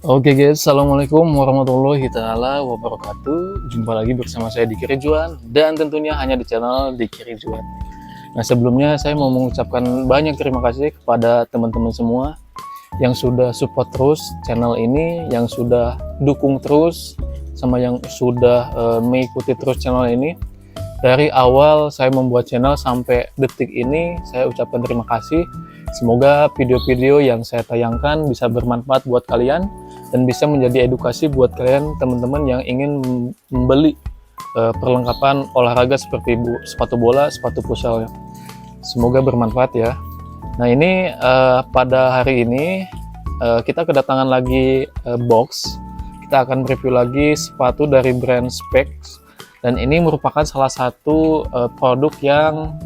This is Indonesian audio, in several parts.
Oke guys, assalamualaikum warahmatullahi taala wabarakatuh. Jumpa lagi bersama saya Diki Ridwan dan tentunya hanya di channel Diki Ridwan. Nah sebelumnya saya mau mengucapkan banyak terima kasih kepada teman-teman semua yang sudah support terus channel ini, yang sudah dukung terus, sama yang sudah mengikuti terus channel ini. Dari awal saya membuat channel sampai detik ini, saya ucapkan terima kasih. Semoga video-video yang saya tayangkan bisa bermanfaat buat kalian dan bisa menjadi edukasi buat kalian teman-teman yang ingin membeli perlengkapan olahraga seperti sepatu bola, sepatu futsal. Semoga bermanfaat ya. Nah ini pada hari ini kita kedatangan lagi box. Kita akan review lagi sepatu dari brand Specs. Dan ini merupakan salah satu produk yang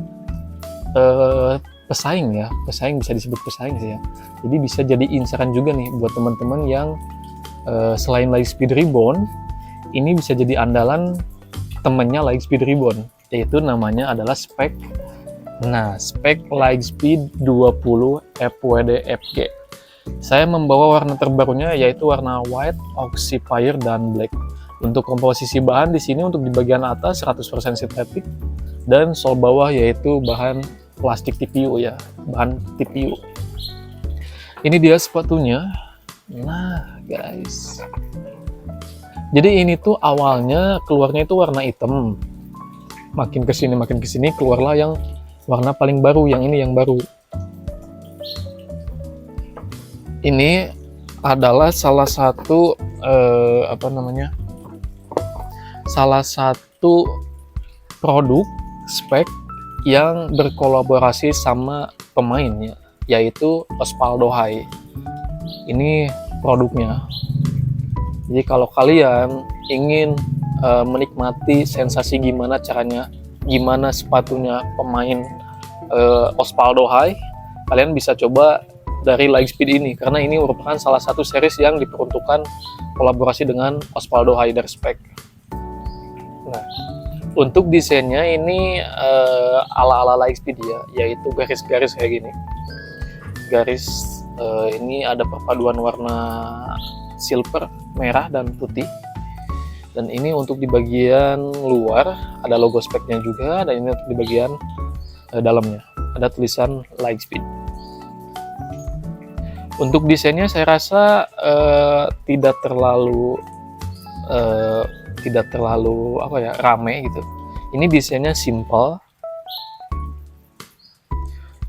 pesaing ya, pesaing bisa disebut pesaing sih ya. Jadi bisa jadi incaran juga nih buat teman-teman yang selain Lightspeed Rebound, ini bisa jadi andalan temennya Lightspeed Rebound, yaitu namanya adalah Spec. Nah, Spec Lightspeed 20 FWD FG. Saya membawa warna terbarunya yaitu warna white, oxyfire, dan black. Untuk komposisi bahan di sini untuk di bagian atas 100% sintetik dan sol bawah yaitu bahan plastik TPU ya, bahan TPU. Ini dia sepatunya. Nah, guys. Jadi ini tuh awalnya keluarnya itu warna hitam. Makin kesini keluarlah yang warna paling baru, yang ini yang baru. Ini adalah salah satu salah satu produk Spec yang berkolaborasi sama pemainnya, yaitu Osvaldo Hai. Ini produknya. Jadi kalau kalian ingin menikmati sensasi gimana caranya, gimana sepatunya pemain Osvaldo Hai, kalian bisa coba dari Lightspeed ini, karena ini merupakan salah satu series yang diperuntukkan kolaborasi dengan Osvaldo Hai dari Spec. Nah, untuk desainnya ini ala-ala Lightspeed ya, yaitu garis-garis kayak gini. Garis ini ada perpaduan warna silver, merah, dan putih. Dan ini untuk di bagian luar ada logo Spec-nya juga, dan ini untuk di bagian dalamnya ada tulisan Lightspeed. Untuk desainnya saya rasa tidak terlalu rame gitu. Ini desainnya simple,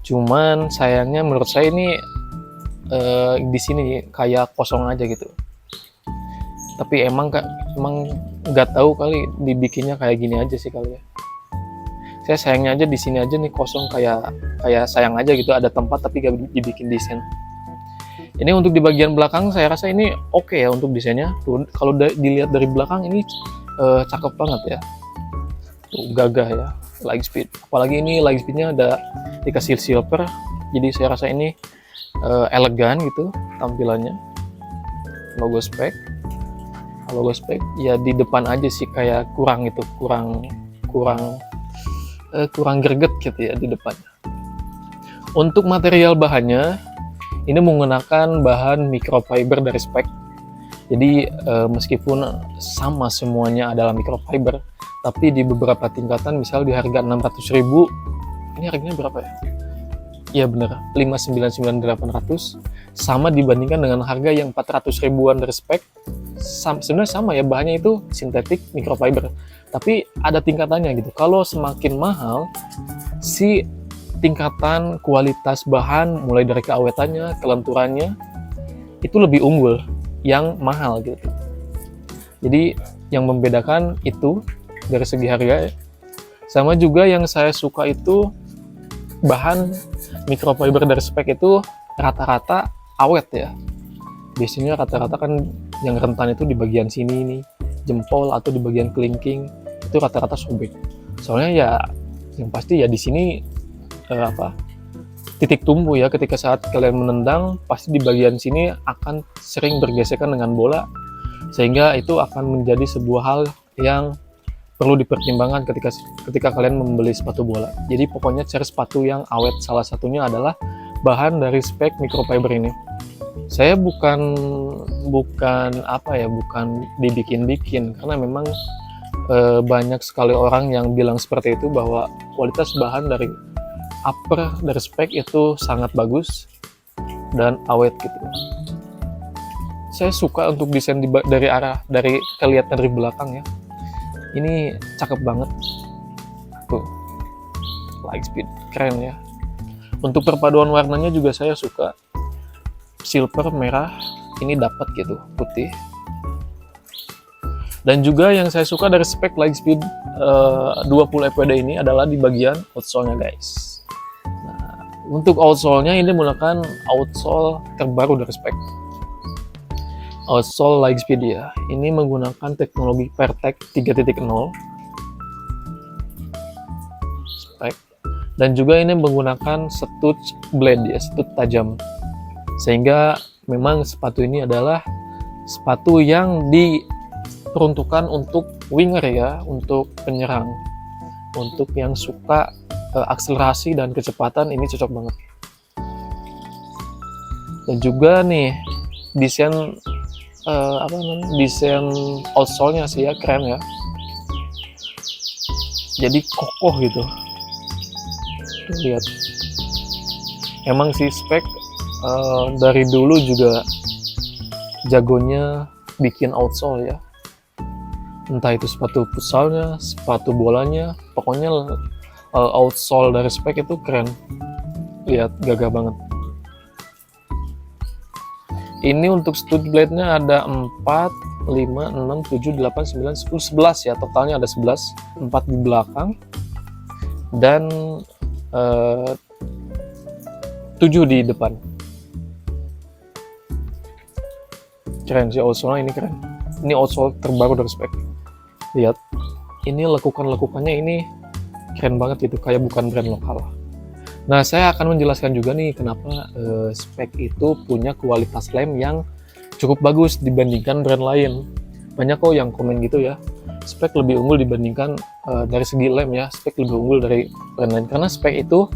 cuman sayangnya menurut saya ini di sini kayak kosong aja gitu. Tapi emang nggak tahu kali dibikinnya kayak gini aja sih kali ya. Saya sayangnya aja di sini aja nih kosong, kayak sayang aja gitu, ada tempat tapi gak dibikin desain. Ini untuk di bagian belakang saya rasa ini oke ya untuk desainnya. Tuh, kalau dilihat dari belakang ini cakep banget ya. Tuh, gagah ya Lightspeed. Apalagi ini Lightspeednya ada dikasih silver. Jadi saya rasa ini elegan gitu tampilannya. Logo Spec. Logo Spec ya di depan aja sih kayak kurang greget gitu ya di depannya. Untuk material bahannya ini menggunakan bahan microfiber dari Spec. Jadi meskipun sama semuanya adalah microfiber, tapi di beberapa tingkatan, misal di harga 600.000, ini harganya berapa ya? Iya bener, 599.800, sama dibandingkan dengan harga yang 400 ribuan dari Spec. Sebenarnya sama ya, bahannya itu sintetik microfiber, tapi ada tingkatannya gitu. Kalau semakin mahal, si tingkatan kualitas bahan mulai dari keawetannya, kelenturannya itu lebih unggul yang mahal gitu. Jadi yang membedakan itu dari segi harga. Sama juga yang saya suka itu bahan microfiber dari Spec itu rata-rata awet ya. Biasanya rata-rata kan yang rentan itu di bagian sini nih, jempol atau di bagian kelingking itu rata-rata sobek. Soalnya ya yang pasti ya di sini titik tumbuh ya, ketika saat kalian menendang pasti di bagian sini akan sering bergesekan dengan bola, sehingga itu akan menjadi sebuah hal yang perlu dipertimbangkan ketika kalian membeli sepatu bola. Jadi pokoknya cari sepatu yang awet, salah satunya adalah bahan dari Spec microfiber ini. Saya bukan dibikin-bikin, karena memang banyak sekali orang yang bilang seperti itu, bahwa kualitas bahan dari spek itu sangat bagus dan awet gitu. Saya suka untuk desain dari kelihatan dari belakang ya. Ini cakep banget tuh, Lightspeed keren ya. Untuk perpaduan warnanya juga saya suka, silver merah ini dapat gitu, putih. Dan juga yang saya suka dari spek Lightspeed 20 fwd ini adalah di bagian outsole-nya guys. Nah, untuk outsole-nya ini menggunakan outsole terbaru dari spek. Outsole Lightspeed ya, ini menggunakan teknologi Pertec 3.0 spek, dan juga ini menggunakan stud blade ya, stud tajam, sehingga memang sepatu ini adalah sepatu yang diperuntukkan untuk winger ya, untuk penyerang, untuk yang suka akselerasi dan kecepatan, ini cocok banget. Dan juga nih desain desain outsole-nya sih ya, keren ya, jadi kokoh gitu. Tuh, lihat, emang sih spek dari dulu juga jagonya bikin outsole ya, entah itu sepatu futsalnya, sepatu bolanya, pokoknya outsole dari spek itu keren. Lihat, gagah banget. Ini untuk stud blade-nya ada 4, 5, 6, 7, 8, 9, 10, 11 ya. Totalnya ada 11. 4 di belakang dan 7 di depan. Keren sih outsole ini, keren. Ini outsole terbaru dari spek. Lihat, ini lekukan-lekukannya ini keren banget gitu, kayak bukan brand lokal. Nah, saya akan menjelaskan juga nih kenapa spek itu punya kualitas lem yang cukup bagus dibandingkan brand lain. Banyak kok yang komen gitu ya, spek lebih unggul dibandingkan dari segi lem ya, spek lebih unggul dari brand lain. Karena spek itu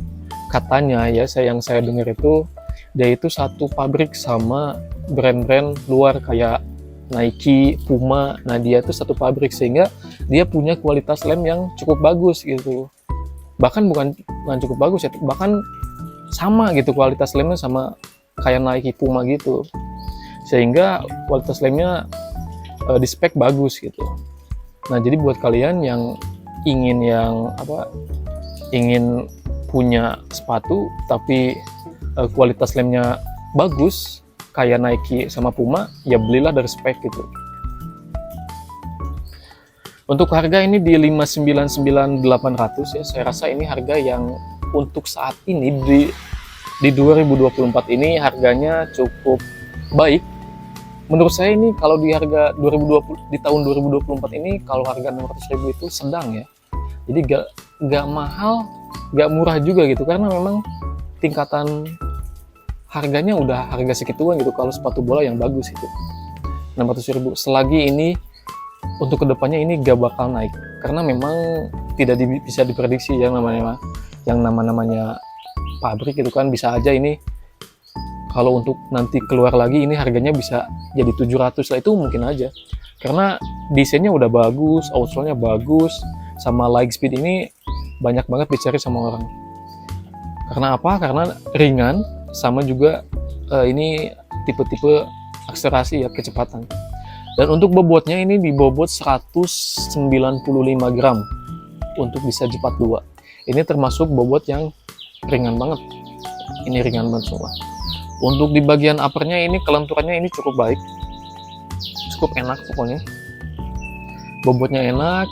katanya ya, yang saya dengar itu, dia itu satu pabrik sama brand-brand luar kayak Nike, Puma. Nah, dia itu satu pabrik, sehingga dia punya kualitas lem yang cukup bagus gitu. Bahkan bukan cukup bagus ya, bahkan sama gitu kualitas lemnya sama kayak Nike, Puma gitu, sehingga kualitas lemnya di spek bagus gitu. Nah, jadi buat kalian yang ingin punya sepatu tapi kualitas lemnya bagus kayak Nike sama Puma, ya belilah dari spek gitu. Untuk harga ini di 599.800 ya, saya rasa ini harga yang untuk saat ini di 2024 ini harganya cukup baik. Menurut saya ini kalau di harga 2020 di tahun 2024 ini, kalau harga 600.000 itu sedang ya. Jadi gak mahal, gak murah juga gitu, karena memang tingkatan harganya udah harga segituan gitu kalau sepatu bola yang bagus itu. 600.000. Selagi ini untuk kedepannya ini gak bakal naik, karena memang tidak bisa diprediksi yang namanya pabrik itu kan, bisa aja ini kalau untuk nanti keluar lagi ini harganya bisa jadi 700 lah, itu mungkin aja, karena desainnya udah bagus, outsole-nya bagus, sama Lightspeed ini banyak banget dicari sama orang. Karena apa? Karena ringan, sama juga ini tipe-tipe akselerasi ya, kecepatan. Dan untuk bobotnya ini dibobot 195 gram untuk bisa Jepat 2. Ini termasuk bobot yang ringan banget. Ini ringan banget semua. Untuk di bagian uppernya ini, kelenturannya ini cukup baik, cukup enak pokoknya. Bobotnya enak,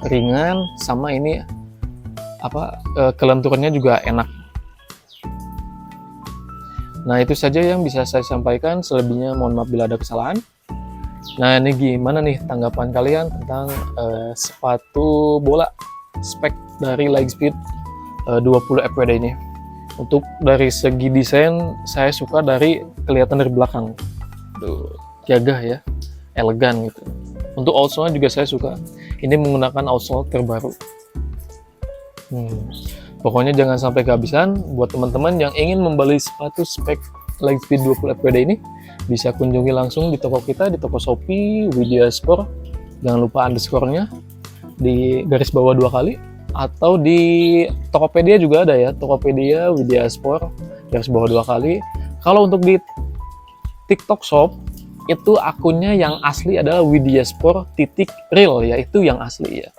ringan, sama ini kelenturannya juga enak. Nah, itu saja yang bisa saya sampaikan. Selebihnya mohon maaf bila ada kesalahan. Nah, ini gimana nih tanggapan kalian tentang sepatu bola spek dari Lightspeed 20 fwd ini? Untuk dari segi desain, saya suka dari kelihatan dari belakang. Tuh, gagah ya, elegan gitu. Untuk outsole juga saya suka. Ini menggunakan outsole terbaru. Pokoknya jangan sampai kehabisan buat teman-teman yang ingin membeli sepatu spek Lightspeed 20 FPD ini, bisa kunjungi langsung di toko kita, di toko Shopee Widya Sport. Jangan lupa underscore-nya di garis bawah 2 kali, atau di Tokopedia juga ada ya, Tokopedia Widya Sport garis bawah 2 kali. Kalau untuk di TikTok Shop itu akunnya yang asli adalah widyasport.real ya, itu yang asli ya.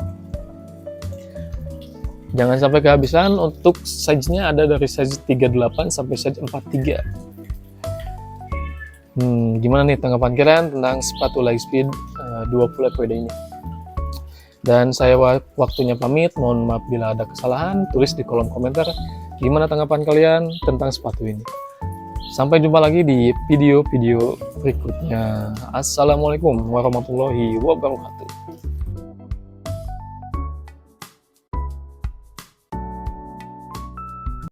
Jangan sampai kehabisan. Untuk size-nya ada dari size 38 sampai size 43. Gimana nih tanggapan kalian tentang sepatu Lightspeed 20 FPD ini? Dan saya waktunya pamit, mohon maaf bila ada kesalahan, tulis di kolom komentar gimana tanggapan kalian tentang sepatu ini. Sampai jumpa lagi di video-video berikutnya. Assalamualaikum warahmatullahi wabarakatuh.